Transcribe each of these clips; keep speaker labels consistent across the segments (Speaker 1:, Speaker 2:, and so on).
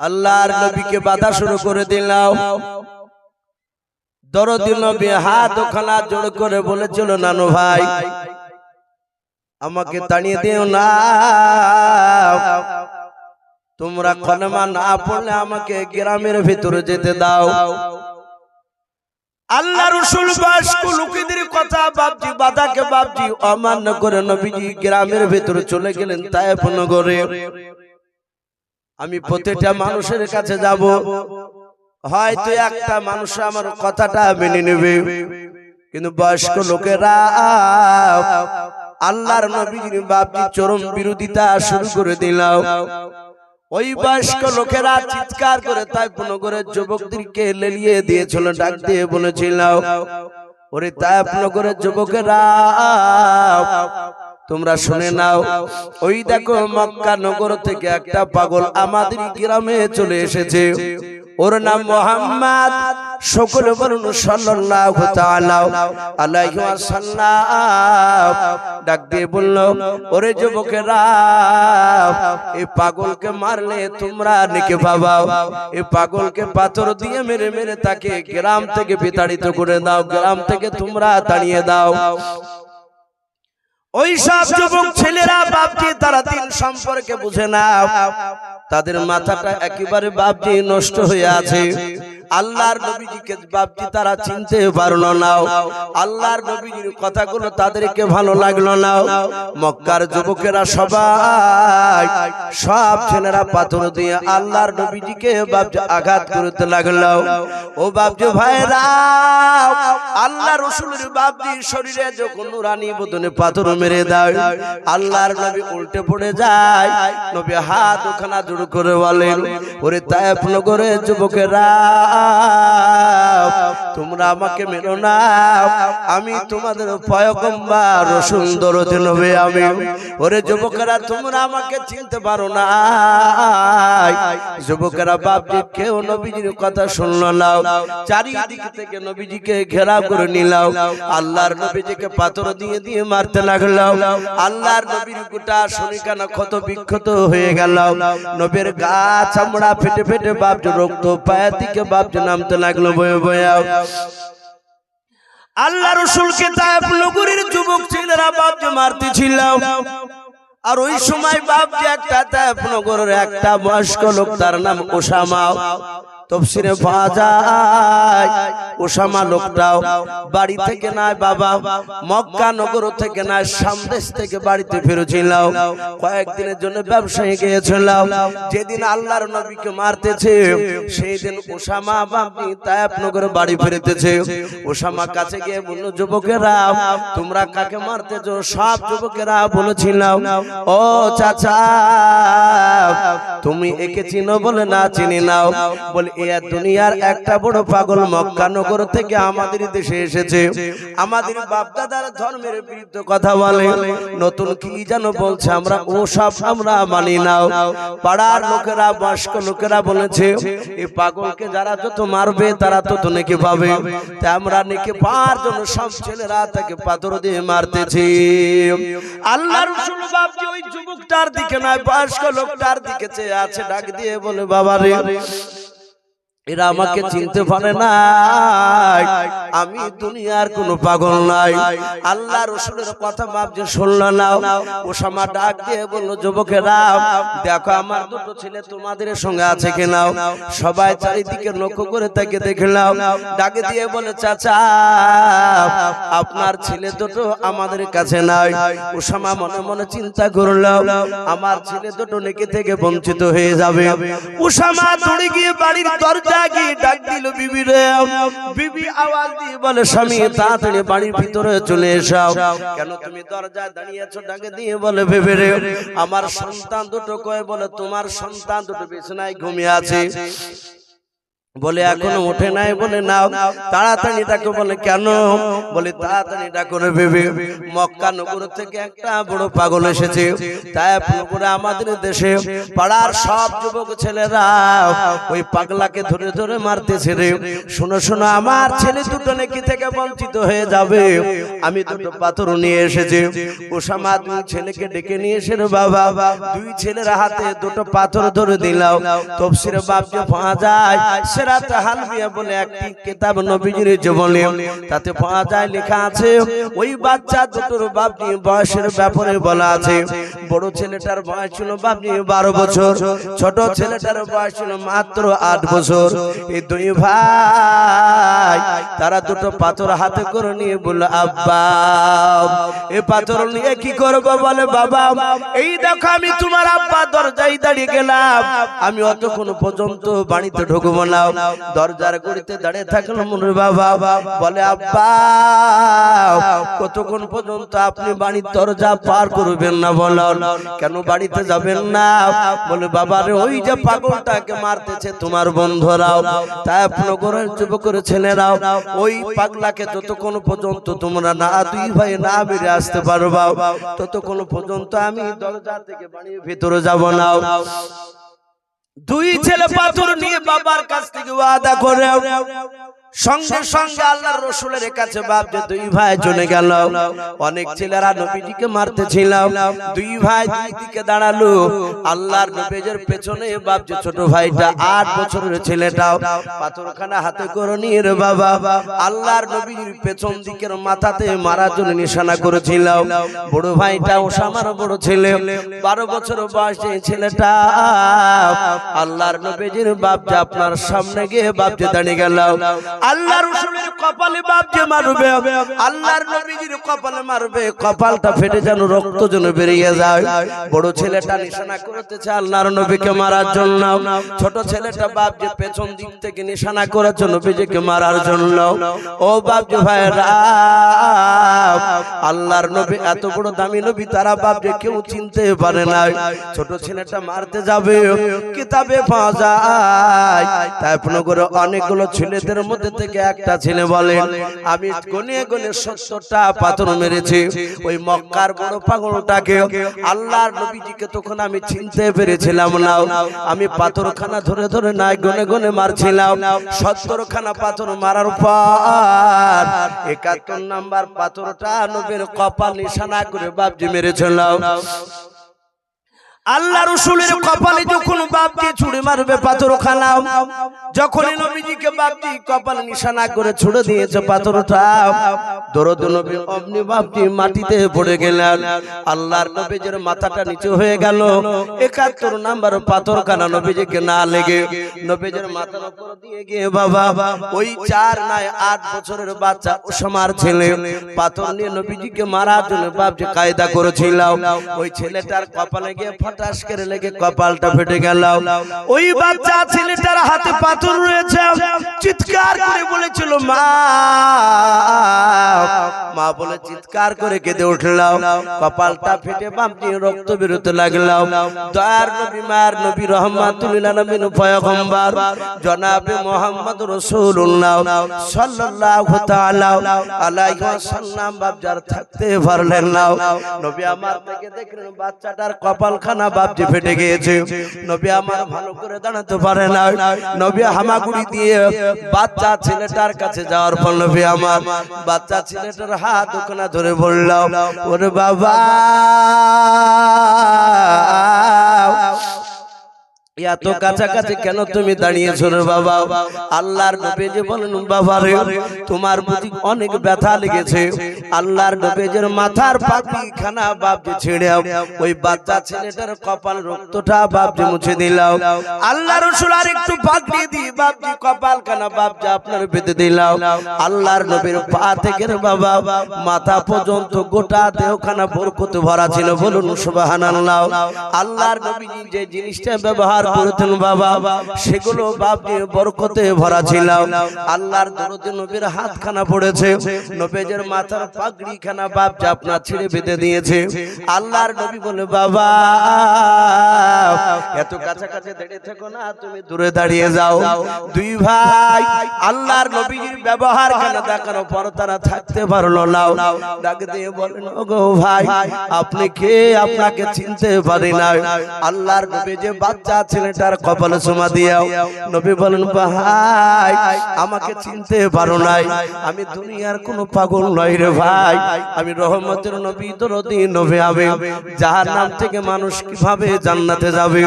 Speaker 1: আল্লাহর নবীকে বাধা শুরু করে দিলাম। দরদি নবী হাত ওখানা জোড় করে বলেছিল, নানু ভাই আমাকে তাড়িয়ে দিও না, তোমরা কলেমা না পড়লে আমাকে গ্রামের ভিতরে যেতে দাও। আল্লাহ রাসূল বয়স্ক লোকেদের কথা বাপজি বাধাকে বাপজি অমান্য করে নবীজি গ্রামের ভিতরে চলে গেলেন তায়েফ নগরে। আমি প্রতিটা মানুষের কাছে যাব, হয়তো একটা মানুষ আমার কথাটা মেনে নেবে, কিন্তু বয়স্ক লোকেরা আল্লাহর নবীর বাপজি চরম বিরোধিতা শুরু করে দিল। ওই বয়স্ক লোকেরা চিৎকার করে তায়েফ নগরের যুবকদেরকে লেলিয়ে দিয়েছিল, ডাক দিয়ে বলেছিল, ওরে তায়েফ নগরের যুবকেরা তোমরা শুনে নাও, ওই দেখো মক্কা নগর থেকে একটা পাগল আমাদের গ্রামে চলে এসেছে, ওর নাম মুহাম্মদ। সকলে বলুন সাল্লাল্লাহু তাআলা আলাইহি ওয়াসাল্লাম। ডাক দিয়ে বলল, ওরে যুবকেরা এই পাগলকে মারলে তোমরা নেকি পাবা, এই পাগলকে পাথর দিয়ে মেরে মেরে তাকে গ্রাম থেকে বিতাড়িত করে দাও, গ্রাম থেকে তোমরা তাড়িয়ে দাও। ওই সব যুবক ছেলেরা বাপজি তারা দিন সম্পর্কে বুঝে না, তাদের মাথাটা একেবারে বাপজি নষ্ট হয়ে আছে। আল্লাহর নবীজিকে বাপজি তারা চিনতে পারলো না, আল্লাহর নবীজির কথাগুলো তাদেরকে ভালো লাগলো না। মক্কার যুবকেরা সবাই সব ছেলেরা পাথর দিয়ে আল্লাহর নবীজিকে বাপজি আঘাত করতে লাগলো। ও বাপজি ভাইরা, আল্লাহ রাসূলের বাপজির শরীরে যখন নুরানি বদনে পাথর মেরে দেয়, আল্লাহর নবী উল্টে পড়ে যায়। নবী হাত ওখানা জোড় করে বলেন, ওরে তায়েফ নগরের যুবকেরা তোমরা আমাকে মেরো না, আমি তোমাদের পয়গম্বর রাসূল দরদি নবী আমি। ওরে যুবকেরা তোমরা আমাকে চিনতে পারো না। যুবকেরা বাপজি কেউ নবীজির কথা শুনলো না, চারিদিক থেকে নবীজিকে ঘেরাও করে নিল, আল্লাহর নবীজিকে পাথর দিয়ে দিয়ে মারতে লাগলো। আল্লাহর নবীর গোটা শরীরখানা ক্ষত বিক্ষত হয়ে গেল, নবীর গা চামড়া ফেটে ফেটে বাপজি রক্ত পায়ের দিকে বাপজি নামতে লাগলো বয়ে বয়ে। আল্লাহ রাসূলকে তায়েফ নগরীর যুবক ছেলেরা বাপজি মারতেছিল। আর ওই সময় বাপজি একটা তায়েফ নগরের একটা বয়স্ক লোক, তার নাম ওসামা। তাফসীরে পাওয়া যায় ওসামা লোকটাও বাড়ি থেকে নয় বাবা, মক্কা নগর থেকে নয়, সামদেশ থেকে বাড়িতে ফিরেছিল। কয়েকদিনের জন্য ব্যবসায়ী গিয়েছিল। যেদিন আল্লাহর নবীকে মারতেছে সেই দিন ওসামা বাপজি তায়েফ নগরে বাড়ি ফিরতেছে। ওসামা কাছে গিয়ে বলল, যুবকেরা তোমরা কাকে মারতেছো? সব যুবকেরা বলেছিল, ও চাচা তুমি একে চিনো? বলে না চিনি নাও। বলে এ দুনিয়ার একটা বড় পাগল মক্কা নগর থেকে আমাদের দেশে এসেছে, আমাদের বাপ দাদার ধর্মের বিরুদ্ধে কথা বলে, নতুন কি যেন বলছে, আমরা ও সব আমরা মানি না। পাড়ার লোকেরা বয়স্ক লোকেরা বলেছে এই পাগলকে যারা যত মারবে তারা তত নেকি পাবে, তাই আমরা নেকি পাওয়ার জন্য সব ছেলেরা তাকে পাথর দিয়ে মারতেছি। আল্লাহর রাসূল বাপজি ওই যুবকটার দিকে নয় বয়স্ক লোকটার দিকে চেয়ে আছে, ডাক দিয়ে বলে, বাবা রে এরা আমাকে চিনতে পারে না, আমি দুনিয়ার কোনো পাগল নাই। আল্লাহ রাসূলের কথা বাপজি শুনলো না। ওসামা ডাক দিয়ে বলল, যুবকেরা দেখো আমার দুটো ছেলে তোমাদের সঙ্গে আছে কিনা। সবাই চারিদিকে লক্ষ্য করে তাকে দেখলাম। ডাক দিয়ে বলে, চাচা আপনার ছেলে দুটো আমাদের কাছে নাই। ওসামা মনে মনে চিন্তা করলো, আমার ছেলে দুটো নেকি থেকে বঞ্চিত হয়ে যাবে। ওসামা দৌড়ে গিয়ে বাড়ির দরজা ডাক দিল, বিবি রে। বিবি আওয়াজ দিয়ে বলে, স্বামী তাড়াতাড়ি বাড়ির ভিতরে চলে এসো। কেন তুমি দরজায় দাঁড়িয়ে আছো? ডাকে দিয়ে বলে, বিবি রে আমার সন্তান দুটো কয়। বলে তোমার সন্তান দুটো বিছানায় ঘুমিয়ে আছে। বলে এখনো ওঠে নাই, বলে নাও তাড়াতাড়ি ডাকো। বলে কেন? বলে তাড়াতাড়ি ডাকো রে বেবি, মক্কা নগর থেকে একটা বড় পাগল এসেছে। তাই নগরে আমাদের দেশে পাড়ার সব যুবক ছেলেরা ওই পাগলাকে ধরে ধরে মারতেছে রে। শোনো শোনো, আমার ছেলে দুটো নেকি থেকে বঞ্চিত হয়ে যাবে, আমি দুটো পাথর নিয়ে এসেছি। ওসামা দুই ছেলেকে ডেকে নিয়ে এসে রে বাবা, দুই ছেলের হাতে দুটো পাথর ধরে দিলাম। তফসিরে বাপকে পাওয়া যায় সেরাতে হালবিয়া বলে একটি কিতাব নবীজির জীবনে, তাতে পাওয়া যায় লেখা আছে ওই বাচ্চা দুটোর বাপনি বয়সের ব্যাপারে বলা আছে। বড় ছেলেটার বয়স ছিল বাপনি 12 বছর, ছোট ছেলেটার বয়স ছিল মাত্র 8 বছর। এই দুই ভাই তারা দুটো পাথর হাতে করে নিয়ে বলল আব্বা এই পাথর নিয়ে কি করব? বলে বাবা এই দেখো আমি তোমার আব্বা দরজায় দাঁড়িয়ে গেলাম, আমি অতক্ষণ পর্যন্ত বাড়িতে ঢুকবো না। দরজার গড়িতে দাঁড়িয়ে থাকলাম রে বাবা। বলে আব্বা কতক্ষণ পর্যন্ত আপনি বাড়ির দরজা পার করবেন না? বলো কেন বাড়িতে যাবেন না? বলে বাবা রে ওই যে পাগলটাকে মারতেছে তোমার বন্ধুরাও, তাই নগরের যুবকের ছেলেরাও ওই পাগলাকে যতক্ষণ পর্যন্ত তোমরা না দুই ভাই না বেরিয়ে আসতে পারবা ততক্ষণ পর্যন্ত আমি দরজা থেকে বাড়ির ভিতরে যাব না। দুই ছেলে পাথর নিয়ে বাবার কাছ থেকে ওয়াদা করে সঙ্গে সঙ্গে আল্লাহর রাসূলের কাছে বাপ যে দুই ভাই চলে গেল। অনেক ছেলেরা নবীজিকে মারতেছিল, দুই ভাই দুই দিকে দাঁড়ালো। আল্লাহর নবীর পেছনে বাপ যে ছোট ভাইটা 8 বছরের ছেলেটাও পাথরখানা হাতে করে নিয়ে রে বাবা আল্লাহর নবীর পেছন দিকের মাথাতে মারার জন্য নিশানা করেছিল। বড় ভাইটা ওসামার বড় ছেলে 12 বছর বয়সে ছেলেটা আল্লাহর নবীর বাপ যে আপনার সামনে গিয়ে বাপ যে দাঁড়িয়ে গেল। আল্লাহর রাসূলের কপালে বাপ যে মারবে, আল্লাহর নবীজির কপালে মারবে, কপালটা ফেটে যেন রক্ত যেন বেরিয়ে যায়। বড় ছেলেটা নিশানা করতেছে আল্লাহর নবীকে মারার জন্য, ছোট ছেলেটা বাপ যে পেছন দিক থেকে নিশানা করেছে নবীজিকে মারার জন্য। ও বাপ যে ভাইরা আল্লাহর নবী এত বড় দামি নবী, তারা বাপ যে কেউ চিনতে পারে না। ছোট ছেলেটা মারতে যাবে, কিতাবে পাওয়া যায় তাই নগরে অনেকগুলো ছেলেদের মধ্যে থেকে একটা ছেলে বলেন আমি গনে গনে 70টা পাথর মেরেছি ওই মক্কার বড় পাগলটাকে। আল্লাহর নবীজিকে তখন আমি চিনতে পেরেছিলাম না, আমি পাথরখানা ধরে ধরে নাই গনে গনে মারছিলাম। 70খানা পাথর মারার পর 71 নাম্বার পাথরটা নবীর কপাল নিশানা করে বাপজি মেরেছিল। আল্লাহ রাসূলের কপালে যখন বাপজি ছুড়ে মারবে পাথরখানা, যখন নবীজিকে বাপজি কপাল নিশানা করে ছুড়ে দিয়েছে পাথরটা, দরদ নবী অমনি বাপজি মাটিতে পড়ে গেলেন। আল্লাহর নবীজির মাথাটা নিচু হয়ে গেল। 71 নাম্বার পাথরখানা নবীজিকে না লেগে নবীজির মাথার উপর দিয়ে গিয়ে বাবা ওই 4 নয় 8 বছরের বাচ্চা ওসামার ছেলে পাথর নিয়ে নবীজিকে মারার জন্য বাপজি কায়দা করেছিল। ওই ছেলেটার কপালে গিয়ে হঠাৎ করে লেগে কপালটা ফেটে গেল। ওই বাচ্চা ছেলেটার হাতে পাথর রয়েছে, চিৎকার করে বলেছিল মা মা বলে চিৎকার করে কেঁদে উঠল। কপালটা ফেটে বাপজি রক্ত বেরোতে লাগল। দয়ার নবী মার নবী রহমাতুল লিল আলামিন পয়গম্বর জনাবে মুহাম্মদ রাসূলুল্লাহ সাল্লাল্লাহু তাআলা আলাইহি ওয়াসাল্লাম বাপজার থাকতে পারলেন না। নবী আমার থেকে দেখলেন বাচ্চাটার কপালখানা বাপজি ফেটে গিয়েছে। নবী আমার ভালো করে দাঁড়াতে পারে না। নবী হামাগুড়ি দিয়ে বাচ্চা ছেলেটার কাছে যাওয়ার পর নবী আমার বাচ্চা ছেলেটার হাত ওখানে ধরে বলল ওরে বাবা এত কাছাকাছি কেন তুমি দাঁড়িয়েছো রে বাবা? আল্লাহর নবী যে বলেন বাবা রে তোমার বুঝি অনেক ব্যথা লেগেছে। আল্লাহর নবীর মাথার পাখিখানা বাপজি ছেড়ে ওই বাচ্চা ছেলেটার কপাল রক্তটা বাপজি মুছে দিলাম। আল্লাহর রাসূল আর একটু পাগড়ি দিয়ে বাপজি কপালখানা বাপজি আপনার বেঁধে দিলাম। আল্লাহর নবীর পা থেকে রে বাবা মাথা পর্যন্ত গোটা দেহখানা বরকতে ভরা ছিল। বলুন সুবহানাল্লাহ। আল্লাহর নবী যে জিনিসটা ব্যবহার ব্যবহার করেছেন বাবা, সেগুলো বাপজি বরকতে ভরা ছিল। আল্লাহর দরুদ নবীর হাতখানা পড়েছে, নবীর মাথার পাগড়িখানা বাপজি আপনার ছেড়ে বেঁধে দিয়েছে। আল্লাহর নবী বলে বাবা এত কাছাকাছি দাঁড়িয়ে থেকো না, তুমি দূরে দাঁড়িয়ে যাও। দুই ভাই আল্লাহর নবীর ব্যবহার কেন দেখানো পর তারা থাকতে পারলো না। ডাক দিয়ে বলেন ওগো ভাই আপনি কে, আপনাকে চিনতে পারি না। আল্লাহর নবী যে বাচ্চা ছেলেটার কপালে চুমা দিয়াও। নবী বলেন ভাই আমাকে চিনতে পারো নাই, আমি দুনিয়ার কোনো পাগল নই রে ভাই, আমি রহমতের নবী দরদি নবী। হবে জাহান্নাম থেকে মানুষ কিভাবে জান্নাতে যাবে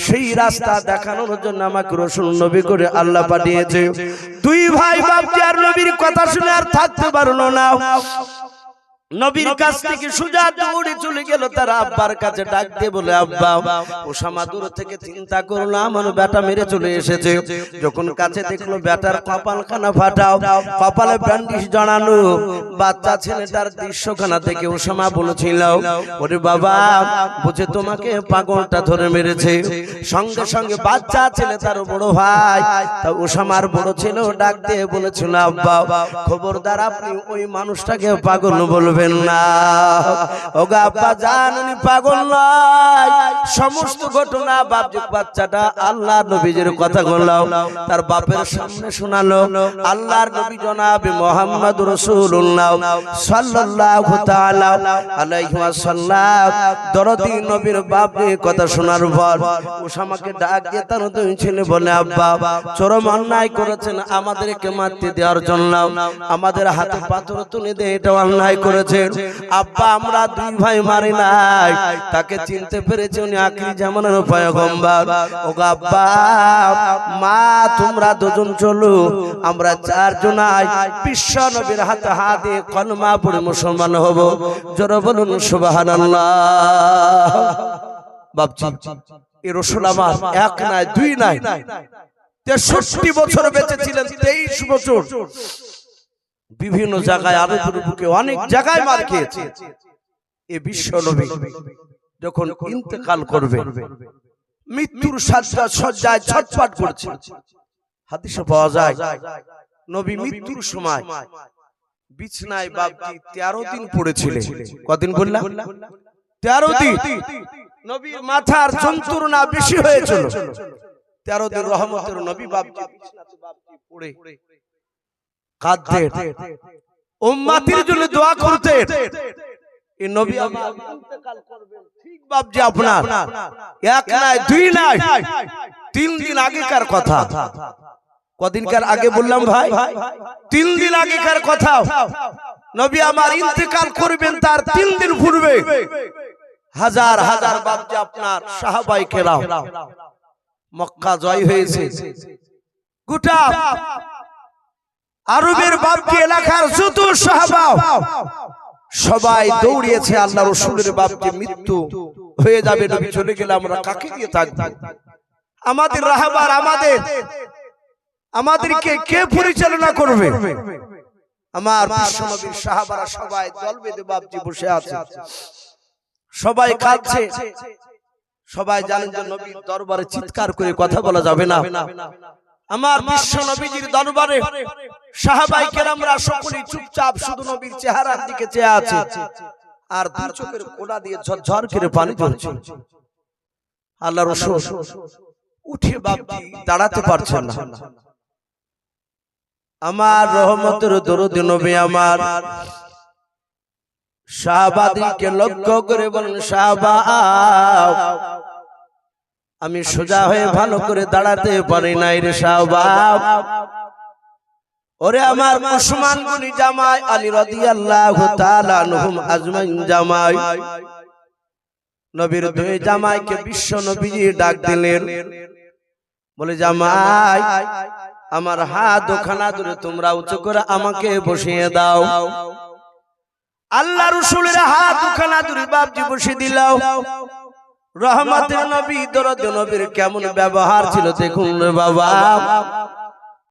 Speaker 1: সেই রাস্তা দেখানোর জন্য আমাকে রাসূল নবী করে আল্লাহ পাঠিয়েছে। দুই ভাই বাপজি আর নবীর কথা শুনে আর থাকতে পারলো না, নবীর কাছ থেকে সোজা দৌড়ে চলে গেল তার আব্বার কাছে। ডাক দিয়ে বলে আব্বা ওসামা দূর থেকে চিন্তা করলো আমার বেটা মেরে চলে এসেছে। যখন কাছে দেখলো বেটার কপালখানা ফাটাও, কপালে ব্যান্ডিজ জড়ানো, বাচ্চা ছেলেটার দৃশ্যখানা দেখে ওসামা বলেছিল ওরে বাবা বুঝে তোমাকে পাগলটা ধরে মেরেছে। সঙ্গে সঙ্গে বাচ্চা ছেলে তার বড় ভাই তা ওসামার বড় ছেলে ডাক দিয়ে বলেছিল আব্বা খবরদার আপনি ওই মানুষটাকে পাগল বলবেন না। ওগো আব্বা জানেন পাগল নয়, সমস্ত ঘটনা বাচ্চাটা আল্লাহর নবীর কথা বললো, তার বাপের সামনে শোনালো। আল্লাহর নবী জনাবে মুহাম্মদুর রাসূলুল্লাহ সাল্লাল্লাহু তাআলা আলাইহি ওয়াসাল্লাম দরদি নবীর বাপের কথা শোনার পর ওসামাকে ডাক দিয়ে তার দুই ছেলে বলে আব্বা চরম অন্যায় করেছেন, আমাদেরকে মারতে দেওয়ার জন্য আমাদের হাতে পাথর তুলে দিয়ে এটা অন্যায় করেছে। আব্বা আমরা দুই ভাই মারি নাই, তাকে চিনতে পেরেছি উনি আখিরি জামানার পয়গম্বর। ওগো আব্বা মা তোমরা দুজন চলো, আমরা চারজন বিশ্ব নবীর হাতে হাত দিয়ে কলমা পড়ে মুসলমান হব। জোরে বলুন সুবহানাল্লাহ। বাপজি এই রাসূল আমার এক নাই দুই নাই 63 বছর বেঁচে ছিলেন, 23 বছর বিভিন্ন জায়গায় আরবের বুকে অনেক জায়গায় মার খেয়েছে। এই বিশ্ব নবী যখন ইন্তেকাল করবে মৃত্যুর শয্যায় ছটফট করছে। হাদিসে পাওয়া যায় নবী মৃত্যুর সময় বিছানায় বাপজি 13 দিন পড়েছিলেন। কদিন বললাম? 13 দিন। নবীর মাথার যন্ত্রণা বেশি হয়েছিল। 13 দিন রহমতের নবী বাপজি বিছানাতে বাপজি পড়ে কাঁদতেন, উম্মতের জন্য দোয়া করতেন। এই নবী আমার ইন্তেকাল করবেন ঠিক বাপজি আপনার এক নাই দুই নাই 3 দিন আগেকার কথা। কদিনকার আগে বললাম ভাই? 3 দিন আগেকার কথা। নবী আমার ইন্তেকাল করবেন তার 3 দিন পূর্বে হাজার হাজার বাপজি আপনার সাহাবায়ে কেরাম মক্কা জয় হয়েছে। গোটা আরবের বাপজি এলাকার যত সাহাবা সবাই দৌড়িয়েছে আল্লাহ রাসূলের বাপজি মৃত্যু হয়ে যাবে, নবী চলে গেলে আমরা কাকে দিয়ে থাকব? আমাদের রাহবার আমাদেরকে কে পরিচালনা করবে? আমার বিশ্ব নবীর সাহাবারা সবাই দল বেঁধে বাপজি বসে আছে, সবাই কাঁদছে। সবাই জানেন যে নবীর দরবারে চিৎকার করে কথা বলা যাবে না। আমার বিশ্ব নবীজির দরবারে সাহাবায়ে কেরামরা সকলেই চুপচাপ শুধু নবীর চেহারার দিকে চেয়ে আছে, আর দুই চোখের কোণা দিয়ে ঝরঝর করে পানি পড়ছে। আল্লাহর রাসূল উঠে বাপজি দাঁড়াতে পারছেন না। আমার রহমতের দরুদ নবী আমার সাহাবাদিকে লক্ষ্য করে বলেন সাহাবা আমি সোজা হয়ে ভালো করে দাঁড়াতে পারি নাই রে সাহাবা। ওরে আমার উসমান গনি জামাই, আলী রাদিয়াল্লাহু তাআলা আনহুম আজমাইন জামাই, নবীর দুই জামাইকে বিশ্ব নবীজি ডাক দিলেন, বলে জামাই আমার হাত দুখানা ধরে তোমরা উঁচু করে আমাকে বসিয়ে দাও। আল্লাহ রাসূলের হাত দুখানা ধরে বাপজি বসিয়ে দিলাও। রহমতের নবী দরদ নবীর কেমন ব্যবহার ছিল দেখুন বাবা।